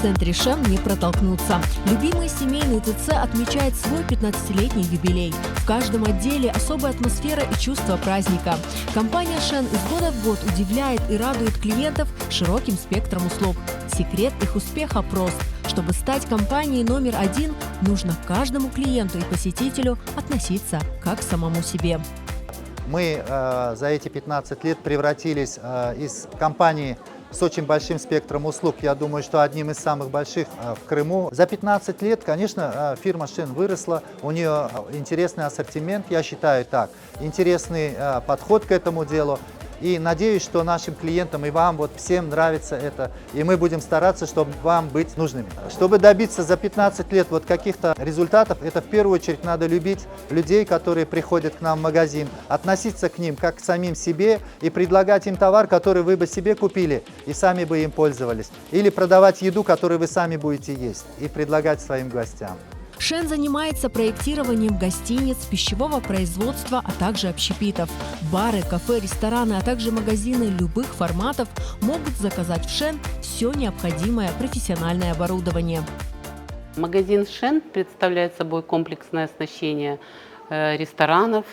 центре Шен не протолкнуться. Любимый семейный ТЦ отмечает свой 15-летний юбилей. В каждом отделе особая атмосфера и чувство праздника. Компания Шен из года в год удивляет и радует клиентов широким спектром услуг. Секрет их успеха прост. Чтобы стать компанией номер один, нужно к каждому клиенту и посетителю относиться как к самому себе. Мы за эти 15 лет превратились из компании с очень большим спектром услуг, я думаю, что одним из самых больших в Крыму. За 15 лет, конечно, фирма Шен выросла, у нее интересный ассортимент, я считаю так, интересный подход к этому делу. И надеюсь, что нашим клиентам и вам всем нравится это. И мы будем стараться, чтобы вам быть нужными. Чтобы добиться за 15 лет каких-то результатов, это в первую очередь надо любить людей, которые приходят к нам в магазин, относиться к ним как к самим себе и предлагать им товар, который вы бы себе купили и сами бы им пользовались. Или продавать еду, которую вы сами будете есть и предлагать своим гостям. Шен занимается проектированием гостиниц, пищевого производства, а также общепитов. Бары, кафе, рестораны, а также магазины любых форматов могут заказать в Шен все необходимое профессиональное оборудование. Магазин Шен представляет собой комплексное оснащение ресторанов,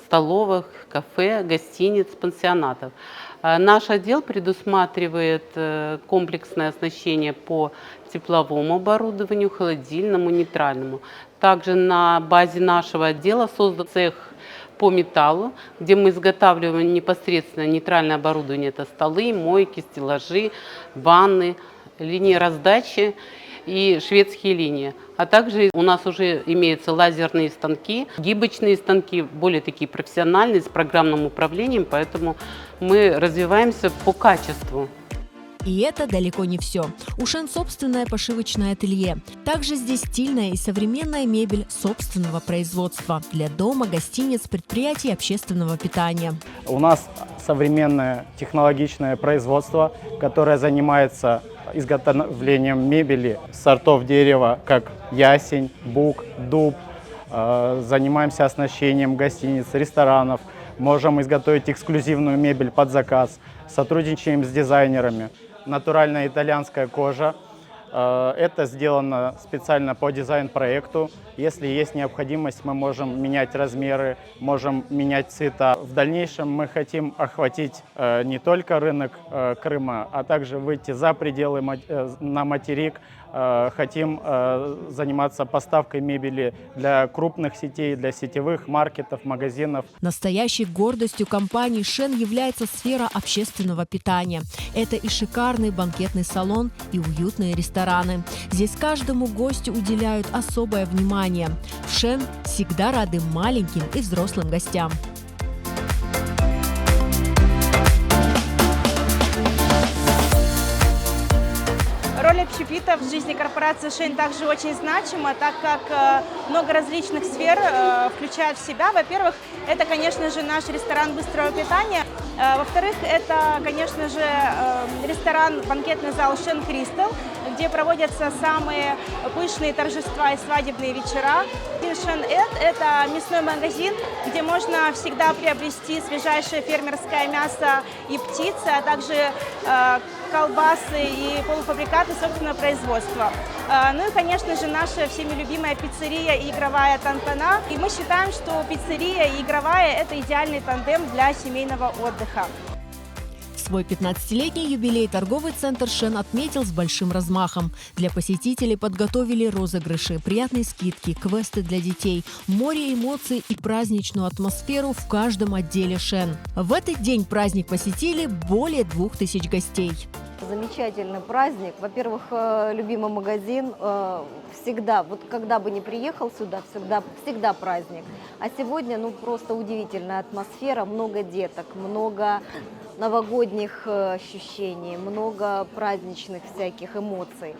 столовых, кафе, гостиниц, пансионатов. Наш отдел предусматривает комплексное оснащение по тепловому оборудованию, холодильному, нейтральному. Также на базе нашего отдела создан цех по металлу, где мы изготавливаем непосредственно нейтральное оборудование. Это столы, мойки, стеллажи, ванны, линии раздачи и шведские линии. А также у нас уже имеются лазерные станки, гибочные станки, более такие профессиональные, с программным управлением, поэтому мы развиваемся по качеству. И это далеко не все. У Шен собственное пошивочное ателье. Также здесь стильная и современная мебель собственного производства для дома, гостиниц, предприятий общественного питания. У нас современное технологичное производство, которое занимается изготовлением мебели сортов дерева, как ясень, бук, дуб. Занимаемся оснащением гостиниц, ресторанов. Можем изготовить эксклюзивную мебель под заказ. Сотрудничаем с дизайнерами. Натуральная итальянская кожа. Это сделано специально по дизайн-проекту. Если есть необходимость, мы можем менять размеры, можем менять цвета. В дальнейшем мы хотим охватить не только рынок Крыма, а также выйти за пределы на материк. Хотим заниматься поставкой мебели для крупных сетей, для сетевых маркетов, магазинов. Настоящей гордостью компании Шен является сфера общественного питания. Это и шикарный банкетный салон, и уютные рестораны. Здесь каждому гостю уделяют особое внимание. В Шен всегда рады маленьким и взрослым гостям. Роль общепита в жизни корпорации Шен также очень значима, так как много различных сфер включает в себя. Во-первых, это, конечно же, наш ресторан быстрого питания. Во-вторых, это, конечно же, ресторан, банкетный зал Шен Кристал, где проводятся самые пышные торжества и свадебные вечера. Шен Эд – это мясной магазин, где можно всегда приобрести свежайшее фермерское мясо и птицы, а также колбасы и полуфабрикаты собственного производства. Ну и, конечно же, наша всеми любимая пиццерия и игровая Тантана. И мы считаем, что пиццерия и игровая – это идеальный тандем для семейного отдыха. Свой 15-летний юбилей торговый центр Шен отметил с большим размахом. Для посетителей подготовили розыгрыши, приятные скидки, квесты для детей, море эмоций и праздничную атмосферу в каждом отделе Шен. В этот день праздник посетили более 2000 гостей. Замечательный праздник. Во-первых, любимый магазин всегда, когда бы ни приехал сюда, всегда праздник. А сегодня, просто удивительная атмосфера, много деток, много новогодних ощущений, много праздничных всяких эмоций.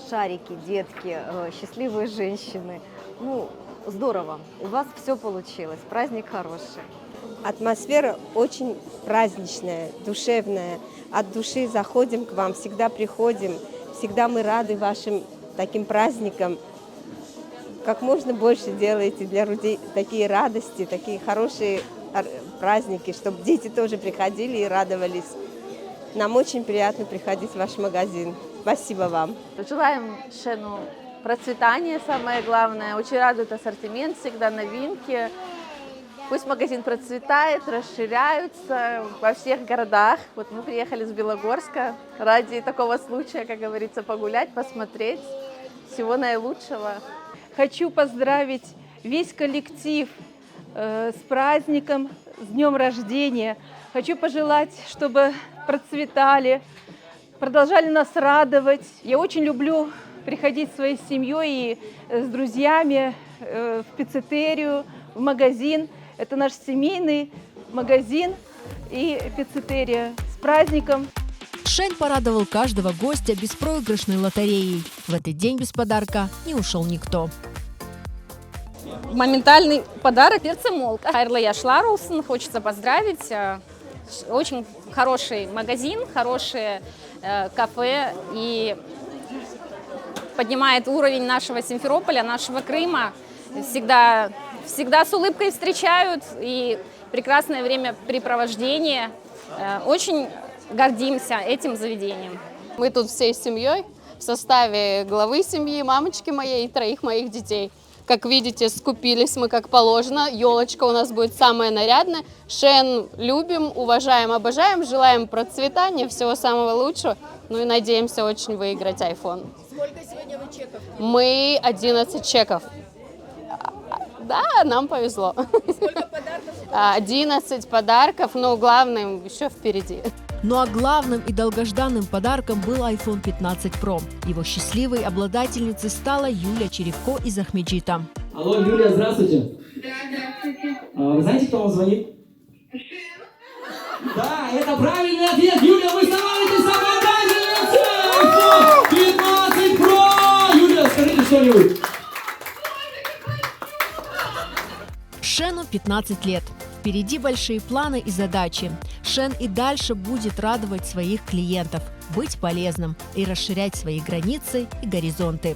Шарики, детки, счастливые женщины. Здорово. У вас все получилось. Праздник хороший. Атмосфера очень праздничная, душевная. От души заходим к вам, всегда приходим. Всегда мы рады вашим таким праздникам. Как можно больше делаете для людей такие радости, такие хорошие праздники, чтобы дети тоже приходили и радовались. Нам очень приятно приходить в ваш магазин. Спасибо вам. Желаем Шену процветания, самое главное. Очень радует ассортимент, всегда новинки. Пусть магазин процветает, расширяются во всех городах. Вот мы приехали с Белогорска ради такого случая, как говорится, погулять, посмотреть. Всего наилучшего. Хочу поздравить весь коллектив с праздником, с днем рождения. Хочу пожелать, чтобы процветали, продолжали нас радовать. Я очень люблю приходить с своей семьей и с друзьями в пиццетерию, в магазин. Это наш семейный магазин и пиццетерия. С праздником! Шен порадовал каждого гостя беспроигрышной лотереей. В этот день без подарка не ушел никто. Моментальный подарок перцемол. Хайрлы Яшлар Олсен, хочется поздравить. Очень хороший магазин, хорошее кафе и поднимает уровень нашего Симферополя, нашего Крыма. Всегда с улыбкой встречают и прекрасное времяпрепровождение. Очень гордимся этим заведением. Мы тут всей семьей в составе главы семьи, мамочки моей и 3 моих детей. Как видите, скупились мы как положено. Елочка у нас будет самая нарядная. Шен любим, уважаем, обожаем. Желаем процветания, всего самого лучшего. Ну и надеемся очень выиграть iPhone. Сколько сегодня вы чеков? Мы 11 чеков. Да, нам повезло. Сколько подарков? 11 подарков, но главное еще впереди. Ну а главным и долгожданным подарком был iPhone 15 Pro. Его счастливой обладательницей стала Юля Черевко из Ахмеджита. Алло, Юлия, здравствуйте. Да, здравствуйте. Вы знаете, кто вам звонит? Да, это правильный ответ. Юлия, вы становитесь обладательницей iPhone 15 Pro. Юлия, скажите что-нибудь. Шену 15 лет. Впереди большие планы и задачи. Шен и дальше будет радовать своих клиентов, быть полезным и расширять свои границы и горизонты.